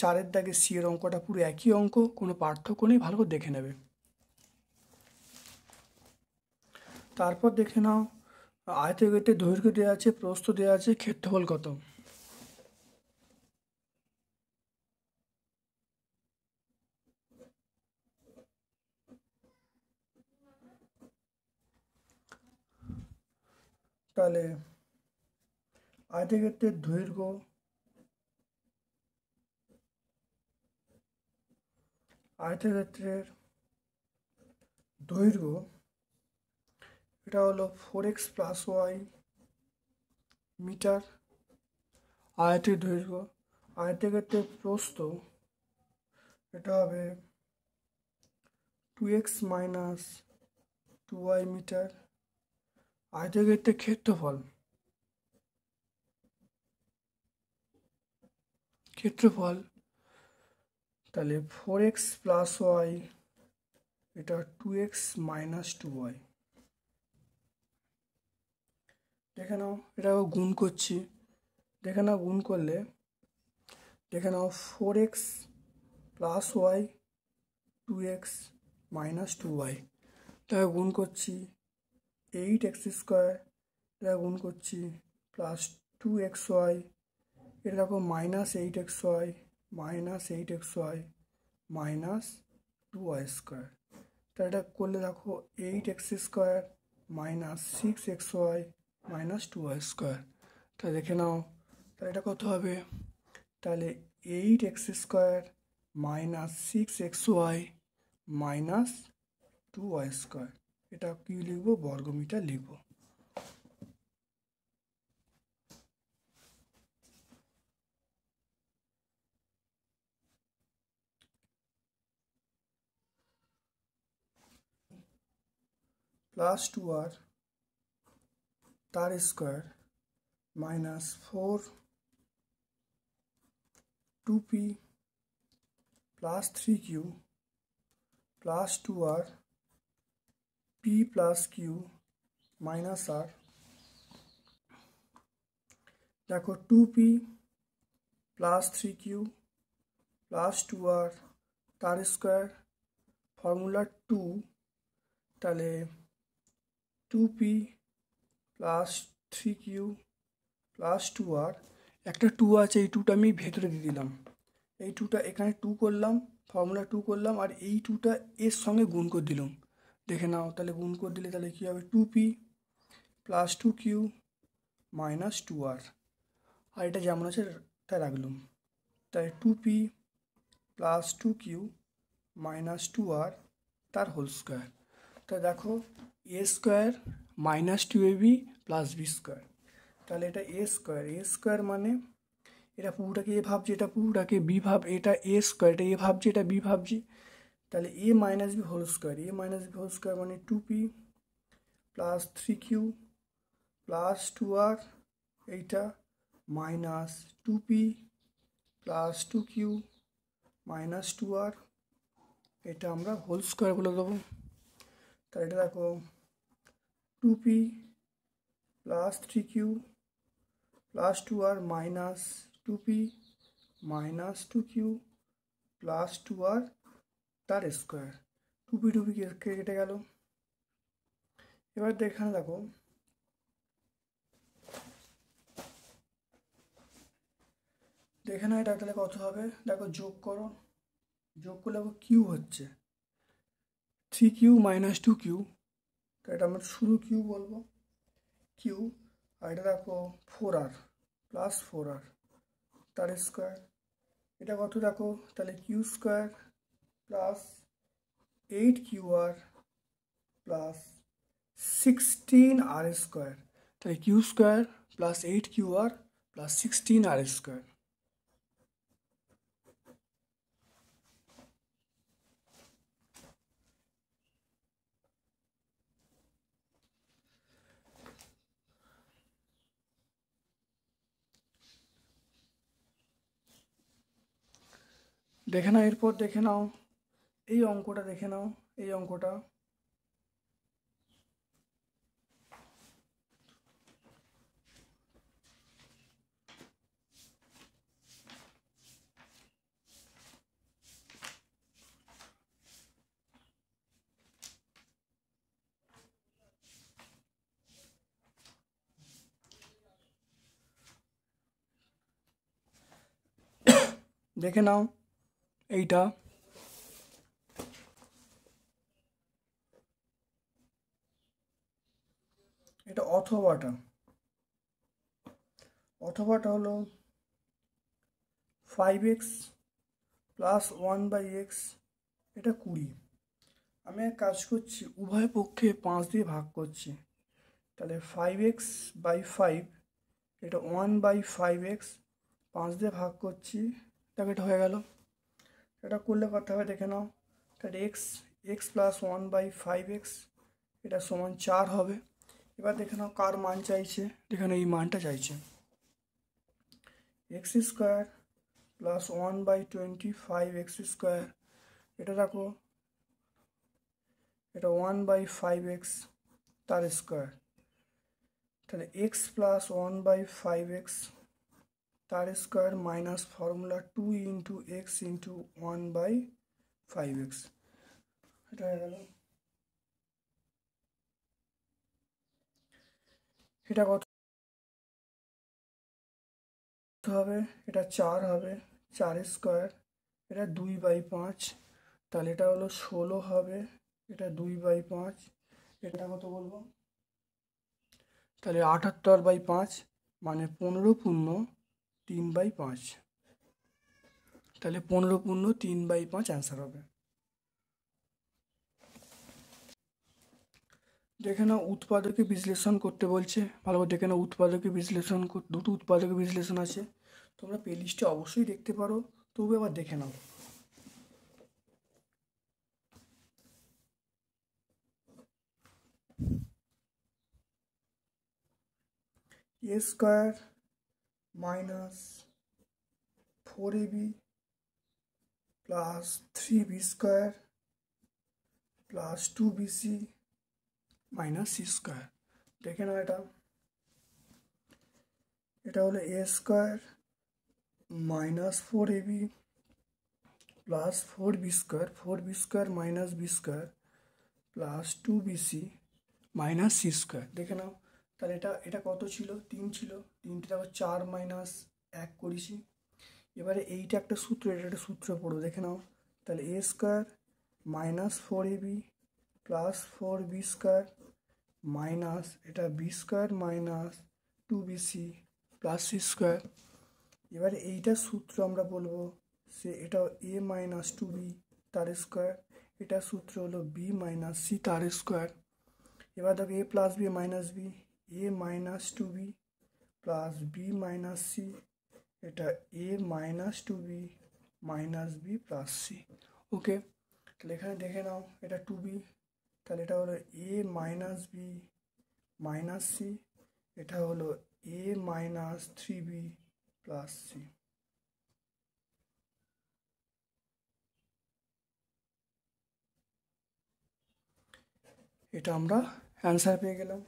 4 সি এর অঙ্কটা পুরো একই অঙ্ক, কোনো পার্থক্য নেই, ভালো করে দেখে নেবে। তারপর দেখে নাও, আয়তক্ষেত্রের দৈর্ঘ্য দেওয়া আছে, প্রস্থ দেওয়া আছে, ক্ষেত্রফল কত। তাহলে আয়তক্ষেত্রের দৈর্ঘ্য এটা হলো 4x + y মিটার। আয়তের দৈর্ঘ্য, আয়তক্ষেত্রের প্রস্থ এটা হবে 2x - 2y মিটার। আয়তক্ষেত্রের ক্ষেত্রফল তাহলে 4x + y এটা 2x - 2y। দেখে নাও, এটা গুণ করছি, দেখে নাও গুণ করলে, দেখে নাও 4x + y 2x - 2y, এটা গুণ করছি 8x², এটা গুণ করছি +2xy, এটা দেখো -8xy -8xy -2y²। তা এটা করলে দেখো 8x² -6xy -2y²। তা দেখে নাও, তাহলে এটা কত হবে, তাহলে 8x² -6xy -2y²। এটা কি লিখবো, বর্গমিটার লিখবো। +2r তার square -4 2p +3q +2r p + q - r। দেখো 2p +3q +2r তার স্কোয়ার, ফর্মুলা 2, তাহলে 2p +3q +2r, একটা 2 আছে, এই 2টা আমি ভেতরে দিয়ে দিলাম, এই 2টা এখানে 2 করলাম, ফর্মুলা 2 করলাম, আর এই 2টা এর সঙ্গে গুণ করে দিলাম। দেখে নাও, তাহলে গুণ করে দিলে তাহলে কী হবে, 2p +2q -2r, আর এটা যেমন আছে তাই রাখলাম। তাই 2p +2q -2r তার হোল স্কোয়ার। তাই দেখো a² -2ab + b²। তাহলে এটা a² মানে এটা পুরোটাকে এ ভাবছি, এটা পুরোটাকে বি ভাব, এটা a², এটা এ ভাবছি, এটা বি ভাবছি, তাহলে a - b হোল স্কোয়ার, মানে 2p +3q +2r, এইটা -2p +2q -2r, এটা আমরা হোল স্কোয়ার বলে দেবো। তাহলে এটা দেখো 2p +3q +2r -2p -2q +2r তার স্কোয়ার। 2p কেটে গেল। এবার এখানে দেখো, দেখে না এটা তাহলে কত হবে, দেখো যোগ করো, যোগ করলে দেখো কিউ হচ্ছে 3q - 2q, তো এটা আমরা শুধু কিউ বলবো, কিউ। আর এটা দেখো 4r +4r তার স্কোয়ার, এটা কত দেখো, তাহলে q² +8qr +16r², তাহলে q² +8qr +16r²। দেখে নাও, এরপর দেখে নাও এই অঙ্কটা, দেখে নাও এই অঙ্কটা। দেখে নাও এইটা, এটা অথবাটা হলো 5x প্লাস 1/x, এটা 20। আমি এক কাজ করছি, উভয় পক্ষে 5 দিয়ে ভাগ করছি, তাহলে 5x/5, এটা 1/5x, 5 দিয়ে ভাগ করছি, দেখো এটা হয়ে গেল। এটা করলে কত হবে দেখে নাও, তাহলে x প্লাস 1/5x, এটা সমান 4 হবে। এবার দেখে নাও কার মান চাইছে, দেখে নাও এই মানটা চাইছে, x স্কোয়ার প্লাস 1/25x², এটা দেখো এটা 1/5x তার স্কোয়ার, তাহলে x প্লাস 1/5x তার square minus formula 2 into x into 1/5x, এটা হয়ে গেল। এটা কত হবে, এটা 4 হবে, 4 স্কোয়ার, এটা 2/5, তাহলে এটা হলো 16 হবে, এটা 2/5, এটা কত বলবো, তাহলে 78/5 মানে 15 পূর্ণ 3/5, তাহলে 15 পূর্ণ 3/5 অ্যান্সার হবে। দেখে নাও উৎপাদকে বিশ্লেষণ করতে বলছে, ভালো করে দেখে নাও উৎপাদকে বিশ্লেষণ, দুটো উৎপাদকে বিশ্লেষণ আছে, তোমরা প্লে লিস্টে অবশ্যই দেখতে পারো, তবু এবার দেখে নাও। a square minus 4ab plus 3b square plus 2bc minus c square, দেখে নাও এটা হলো a square minus 4ab plus 4b square minus b square plus 2bc minus c square, দেখে নাও। তাহলে এটা কত ছিল, 3 ছিল, 3টা আবার 4 মাইনাস 1 করেছি। এবারে এইটা একটা সূত্র, এটা একটা সূত্র পড়ো, দেখে নাও। তাহলে a square minus 4ab plus 4b square minus এটা b square minus 2bc plus c square. এবারে এইটার সূত্র আমরা বলবো, সে এটা a মাইনাস 2b তার স্কোয়ার, এটার সূত্র হলো b মাইনাস c তার স্কোয়ার। এবার দেখো a plus b minus b, a minus 2b plus b minus c, এটা a minus 2b minus b plus c। ওকে, তাহলে এখানে দেখে নাও এটা 2b, তাহলে এটা হলো a minus b minus c, এটা হলো a minus 3b plus c। এটা আমরা অ্যান্সার পেয়ে গেলাম।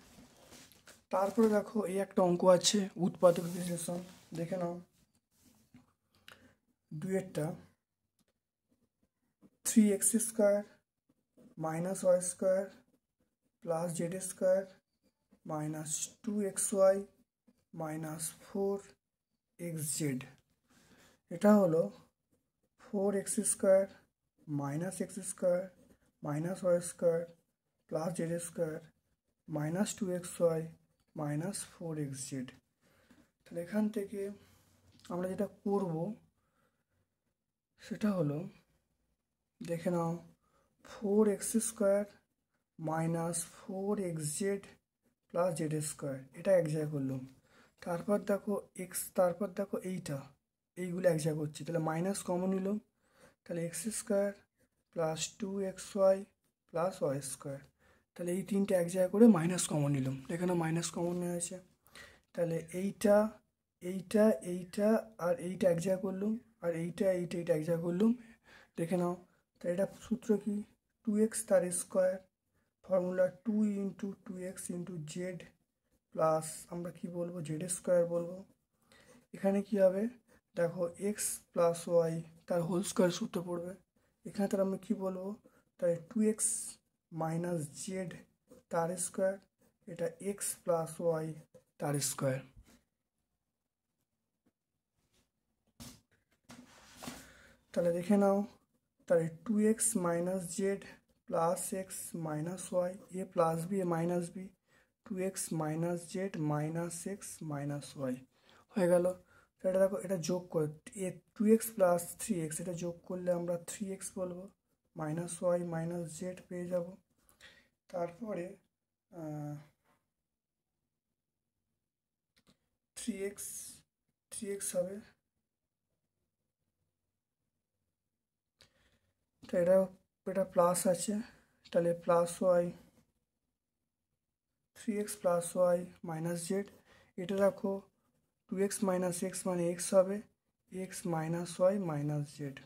তারপরে দেখো এই একটা অঙ্ক আছে উৎপাদক বিশ্লেষণ, দেখে নাও দুয়েরটা, 3x² minus y² plus z² minus 2xy minus 4xz, এটা হলো 4x² minus x² minus y² plus z² minus 2xy minus 4xz। তাহলে এখান থেকে আমরা যেটা করব সেটা হলো, দেখে নাও 4x² minus 4xz plus z², এটা এক জায়গায় করলাম। তারপর দেখো এইগুলো এক জায়গায় করছি, তাহলে মাইনাস কমন নিলাম, তাহলে x² plus 2xy plus y², তাহলে এই তিনটে এক জায়গায় করে মাইনাস কমন নিলাম, এখানে মাইনাস কমন নেওয়া আছে, তাহলে এইটা আর এইটা এক জায়গায় করলাম, আর এইটা এক জায়গায় করলাম, দেখে নাও। তাহলে এটা সূত্র কি, 2x তার square, formula 2 into 2x into Z plus আমরা কি বলবো জেড স্কোয়ার বলবো। এখানে কি হবে দেখো, এক্স প্লাস ওয়াই তার হোল স্কোয়ার সূত্র পড়বে। এখানে তাহলে আমরা কি বলবো, তাহলে 2x মাইনাস জেড তার স্কোয়ার, এটা এক্স প্লাস ওয়াই তার স্কোয়ার। তাহলে দেখে নাও, তাহলে 2x minus Z plus X minus Y, A plus B A minus B, 2x minus Z minus X minus Y হয়ে গেল। এটা দেখো, এটা যোগ করে 2x প্লাস 3x, এটা যোগ করলে আমরা 3x বলবো, মাইনাস ওয়াই মাইনাস জেড পেয়ে যাব। তারপরে 3x হবে, তো এটা প্লাস আছে, তাহলে plus y, 3x plus y minus z. এটা রাখো, 2x মাইনাস এক্স মানে এক্স হবে, x minus y minus z.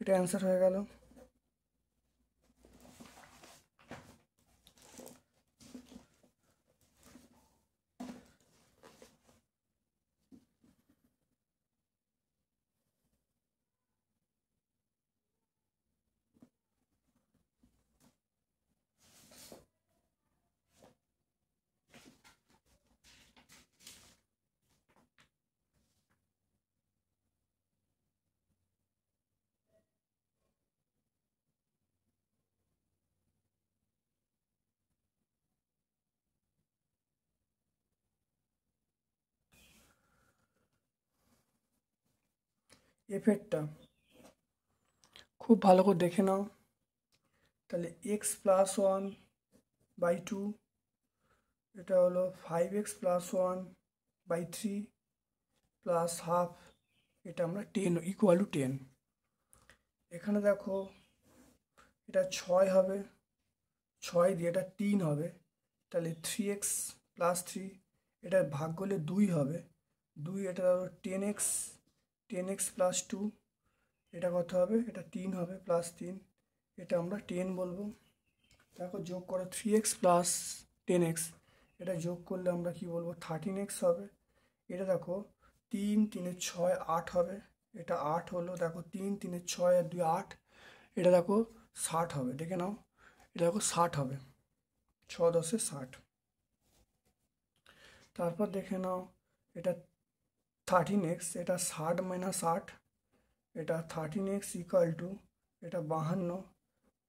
এটা অ্যান্সার হয়ে গেল। এফেক্টটা খুব ভালো করে দেখে নাও। তাহলে x plus one by two, এটা হলো 5x plus one by three plus half, এটা আমরা 10 ইকুয়াল টু 10। এখানে দেখো, এটা 6 হবে, 6 দিয়ে এটা 3 হবে, তাহলে 3x প্লাস 3, এটা ভাগ করলে 2 হবে, 2 এটা হলো 10x প্লাস 2, এটা কত হবে, এটা 3 হবে প্লাস 3, এটা আমরা 10 বলবো। দেখো যোগ করে 3x প্লাস 10x, এটা যোগ করলে আমরা কি বলবো 13x হবে। এটা দেখো 3 3 6 8 হবে, এটা 8 হলো, দেখো 3 3 6 আর 2 8, এটা দেখো 60 হবে, দেখে নাও, এটা দেখো 60 হবে, 6 10 60। তারপর দেখে নাও, এটা 13x, এটা 60 মাইনাস 8, এটা 13x ইকুয়াল টু, এটা 52,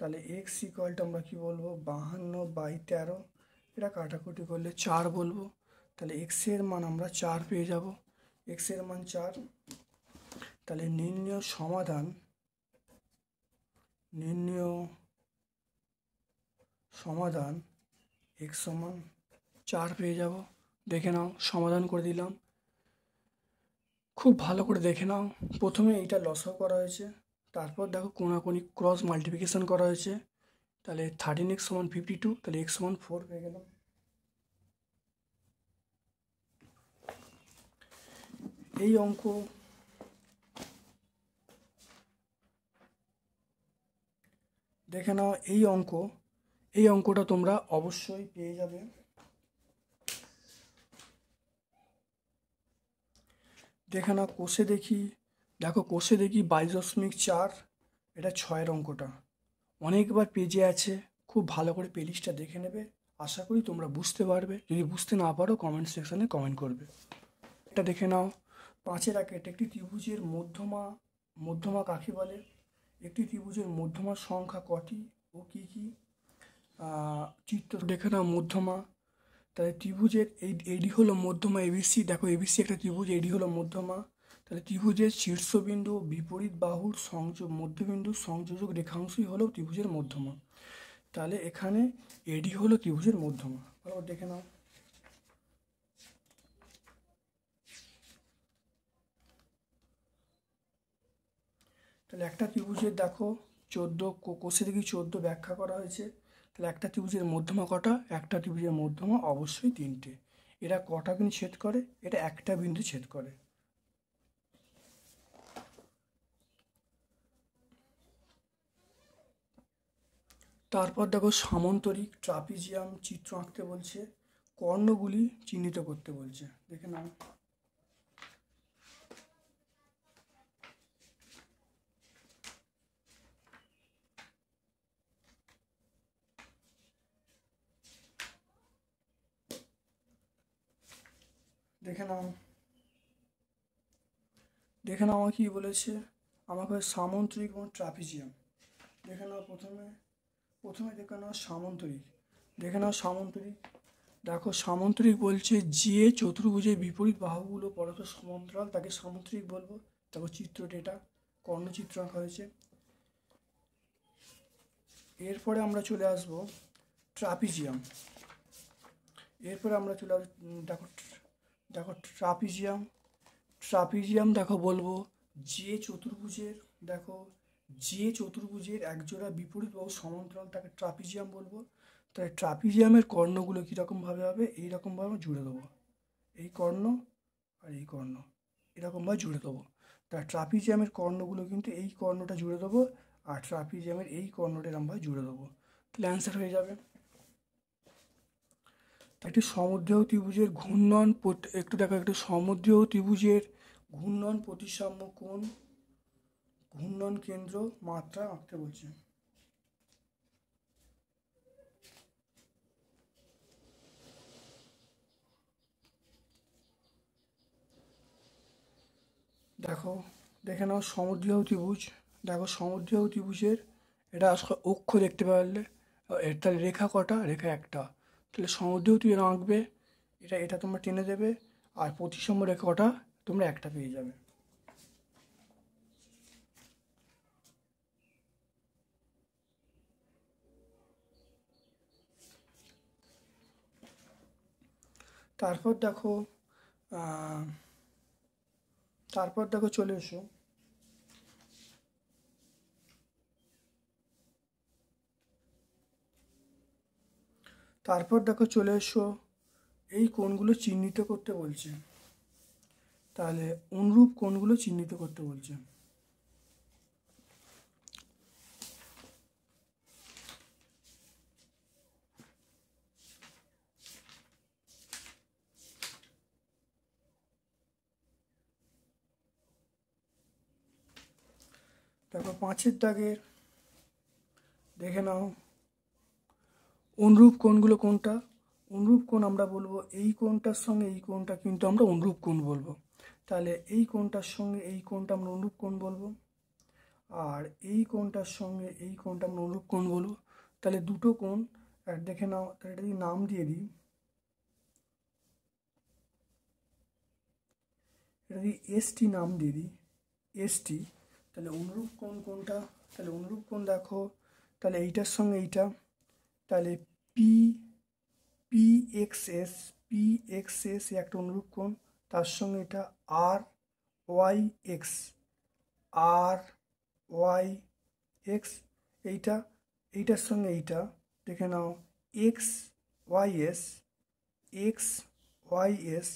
তাহলে এক্স ইকুয়াল টু আমরা কি বলবো 52 বাই 13, এটা কাটাকুটি করলে 4 বলবো, তাহলে এক্সের মান আমরা 4 পেয়ে যাব, এক্সের মান 4। তাহলে নির্ণয় সমাধান এক্স সমান 4 পেয়ে যাব। দেখে নাও, সমাধান করে দিলাম, খুব ভালো করে দেখে নাও। প্রথমে এইটা লসাগু করা হয়েছে, তারপর দেখো কোনাকুনি ক্রস মাল্টিপ্লিকেশন করা হয়েছে, তাহলে 13x সমান 52, তাহলে x সমান 4 পেয়ে গেলাম। এই অঙ্ক দেখে নাও, এই অঙ্কটা তোমরা অবশ্যই পেয়ে যাবে। দেখে নাও কোষে দেখি, দেখো কোষে দেখি 22.4, এটা 6-এর অঙ্কটা অনেকবার পেজে আছে, খুব ভালো করে প্লেলিস্টটা দেখে নেবে, আশা করি তোমরা বুঝতে পারবে। যদি বুঝতে না পারো কমেন্ট সেকশানে কমেন্ট করবে। এটা দেখে নাও, 5-এর আঁকেট একটি ত্রিভুজের মধ্যমা কাকে বলে, একটি ত্রিভুজের মধ্যমার সংখ্যা কটি ও কি কি। চিত্র দেখে নাও মধ্যমা, তাহলে ত্রিভুজের এডি হলো মধ্যমা এবিসি, দেখো এবিসি একটা ত্রিভুজ, এডি হলো মধ্যমা, তাহলে ত্রিভুজের শীর্ষবিন্দু বিপরীত বাহুর মধ্যবিন্দু সংযোজক রেখাংশই হলো ত্রিভুজের মধ্যমা। তাহলে এখানে এডি হলো ত্রিভুজের মধ্যমা, ভালো দেখে নাও। তাহলে একটা ত্রিভুজের দেখো 14 কোষে দেখি 14 ব্যাখ্যা করা হয়েছে, তাহলে একটা ত্রিভুজের মধ্যমা কটা, একটা ত্রিভুজের মধ্যমা অবশ্যই 3টে। এরা কটা বিন্দু ছেদ করে? এটা একটা বিন্দু ছেদ করে। তারপর দেখো সামন্তরিক ট্রাপিজিয়াম চিত্র আঁকতে বলছে, কর্ণগুলি চিহ্নিত করতে বলছে। দেখে নাও। দেখে নাও, দেখে নাও আমার কি বলেছে, আমাকে সামন্তরিক এবং ট্রাপিজিয়াম। দেখে নাও প্রথমে দেখে নাও সামন্তরিক। দেখে নাও সামন্তরিক। দেখো সামন্তরিক বলছে যে চতুর্ভুজের বিপরীত বাহুগুলো পরস্পর সমান্তরাল তাকে সামন্তরিক বলবো। দেখো চিত্রটা, এটা কর্ণচিত্র আঁকা হয়েছে। এরপরে আমরা চলে আসব ট্রাপিজিয়াম। এরপরে আমরা চলে আসবো, দেখো দেখো ট্রাপিজিয়াম। ট্রাপিজিয়াম দেখো বলবো যে চতুর্ভুজের, দেখো যে চতুর্ভুজের একজোড়া বিপরীত বাহু সমান্তরাল তাকে ট্রাপিজিয়াম বলবো। তাই ট্রাপিজিয়ামের কর্ণগুলো কীরকমভাবে হবে? এইরকমভাবে জুড়ে দেবো, এই কর্ণ আর এই কর্ণ এরকমভাবে জুড়ে দেবো। তাই ট্রাপিজিয়ামের কর্ণগুলো কিন্তু এই কর্ণটা জুড়ে দেবো, আর ট্রাপিজিয়ামের এই কর্ণটা এরকমভাবে জুড়ে দেবো, তাহলে অ্যান্সার হয়ে যাবে। একটি সমদ্বিবাহু ত্রিভুজের ঘূর্ণন, একটু দেখো, একটি সমদ্বিবাহু ত্রিভুজের ঘূর্ণন প্রতিসাম্য কোণ, ঘূর্ণন কেন্দ্র মাত্রা আঁকতে বলছে। দেখো, দেখে নাও সমদ্বিবাহু ত্রিভুজ। দেখো সমদ্বিবাহু ত্রিভুজের এটা অক্ষ দেখতে পারলে, তাহলে রেখা কটা? রেখা একটা। তাহলে সমদ্বিবাহু ত্রিভুজ আঁকবে, এটা তোমরা টেনে দেবে, আর প্রতিসাম্য রেখা কটা? তোমরা একটা পেয়ে যাবে। তারপর দেখো চলে এসো, এই কোণগুলো চিহ্নিত করতে বলছে। তাহলে অনুরূপ কোণগুলো চিহ্নিত করতে বলছে। দেখো 5-এর দাগের দেখে নাও, অনুরূপ কোণগুলো কোনটা? অনুরূপ কোণ আমরা বলবো এই কোণটার সঙ্গে এই কোণটা কিন্তু আমরা অনুরূপ কোণ বলবো। তাহলে এই কোণটার সঙ্গে এই কোণটা আমরা অনুরূপ কোণ বলবো, আর এই কোণটার সঙ্গে এই কোণটা আমরা অনুরূপ কোণ বলবো। তাহলে দুটো কোণ দেখে নাও, তাহলে এটা যদি নাম দিয়ে দিই, এটা যদি এসটি নাম দিয়ে দিই, এসটি, তাহলে অনুরূপ কোণ কোনটা? তাহলে অনুরূপ কোণ দেখো, তাহলে এইটার সঙ্গে এইটা, তাহলে পি পি এক্স এস একটা অনুরূপ কোণ, তার সঙ্গে এটা আর ওয়াই এক্স, এইটার সঙ্গে এইটা দেখে নাও এক্স ওয়াই এস,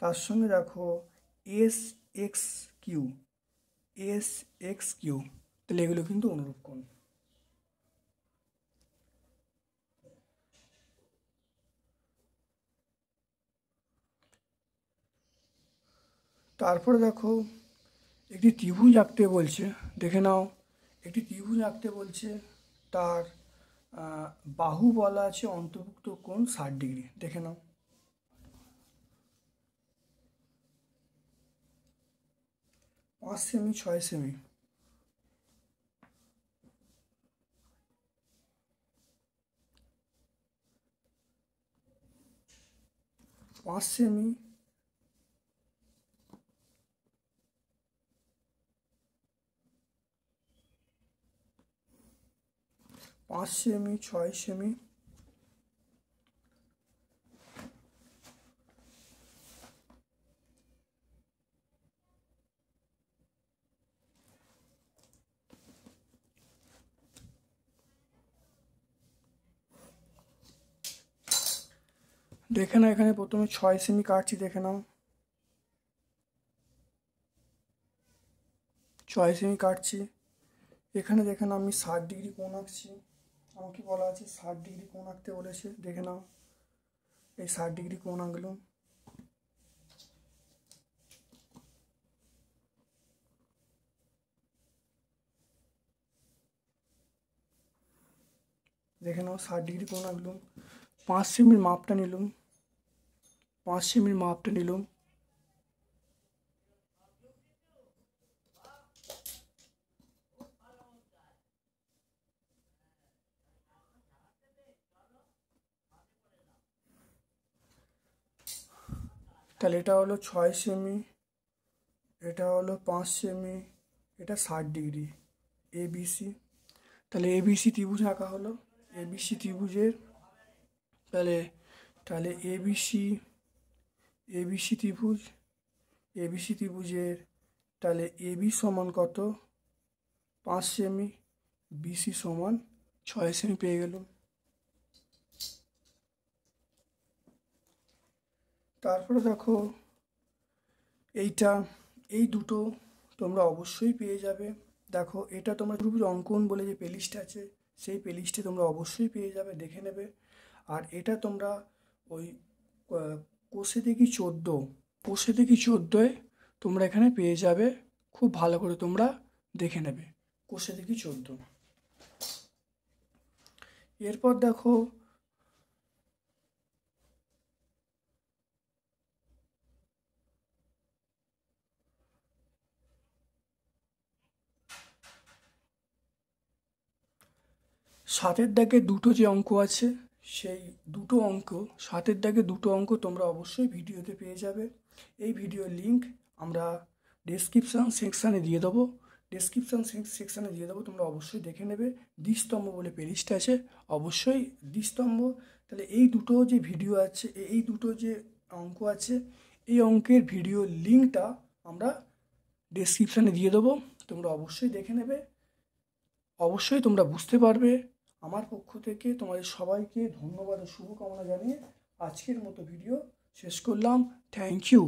তার সঙ্গে দেখো এস এক্স কিউ, তাহলে এগুলো কিন্তু অনুরূপ কোণ। তারপরে দেখো একটি ত্রিভুজ আঁকতে বলছে। দেখে নাও, একটি ত্রিভুজ আঁকতে বলছে, তার বাহু বলা আছে অন্তর্ভুক্ত কোণ 60 ডিগ্রি। দেখে নাও, 5 semi 6 semi, 5 semi 5 semi 6 semi, দেখে নাও, এখানে প্রথমে 6 সেমি কাটছি, দেখে নাও 6 সেমি কাটছি। এখানে দেখে নাও আমি 60 ডিগ্রি কোণ আঁকছি, আমাকে বলা আছে 60 ডিগ্রি কোণ আঁকতে বলেছে, দেখে নাও এই 60 ডিগ্রি কোণ আঁকলাম। দেখে নাও 60 ডিগ্রি কোণ আঁকলাম। 5 সেমির মাপটা নিলাম, 5 সেমির মাপটা নিলাম। তাহলে এটা হলো 6 সেমি, এটা হলো 5 সেমি, এটা 60 ডিগ্রি এবিসি। তাহলে এবিসি ত্রিভুজ আঁকা হলো। এবিসি ত্রিভুজের তাহলে তাহলে এবিসি এবিসি ত্রিভুজ, এবিসি ত্রিভুজের তাহলে এবি সমান কত 5 সেমি, বিসি সমান 6 সেমি পেয়ে গেলাম। তারপরে দেখো এইটা, এই দুটো তোমরা অবশ্যই পেয়ে যাবে। দেখো এটা তোমরা ত্রিভুজ অঙ্কন বলে যে প্লেলিস্ট আছে, সেই প্লেলিস্টে তোমরা অবশ্যই পেয়ে যাবে, দেখে নেবে। আর এটা তোমরা ওই কোষে দেখি 14, কোষে দেখি 14-এ তোমরা এখানে পেয়ে যাবে, খুব ভালো করে তোমরা দেখে নেবে কোষে দেখি 14। এরপর দেখো সাতের দাগে দুটো যে অঙ্ক আছে, সেই দুটো অঙ্ক, সাতের দাগে দুটো অঙ্ক তোমরা অবশ্যই ভিডিওতে পেয়ে যাবে। এই ভিডিওর লিঙ্ক আমরা ডেসক্রিপশান সেকশানে দিয়ে দেবো, ডেসক্রিপশান সেকশানে দিয়ে দেবো, তোমরা অবশ্যই দেখে নেবে। দ্বিস্তম্ভ বলে প্লেলিস্ট আছে, অবশ্যই দ্বিস্তম্ভ। তাহলে এই দুটো যে ভিডিও আছে, এই দুটো যে অঙ্ক আছে, এই অঙ্কের ভিডিওর লিঙ্কটা আমরা ডেসক্রিপশানে দিয়ে দেবো, তোমরা অবশ্যই দেখে নেবে, অবশ্যই তোমরা বুঝতে পারবে। আমার পক্ষ থেকে তোমাদের সবাইকে ধন্যবাদ ও শুভকামনা জানিয়ে আজকের মতো ভিডিও শেষ করলাম। Thank you.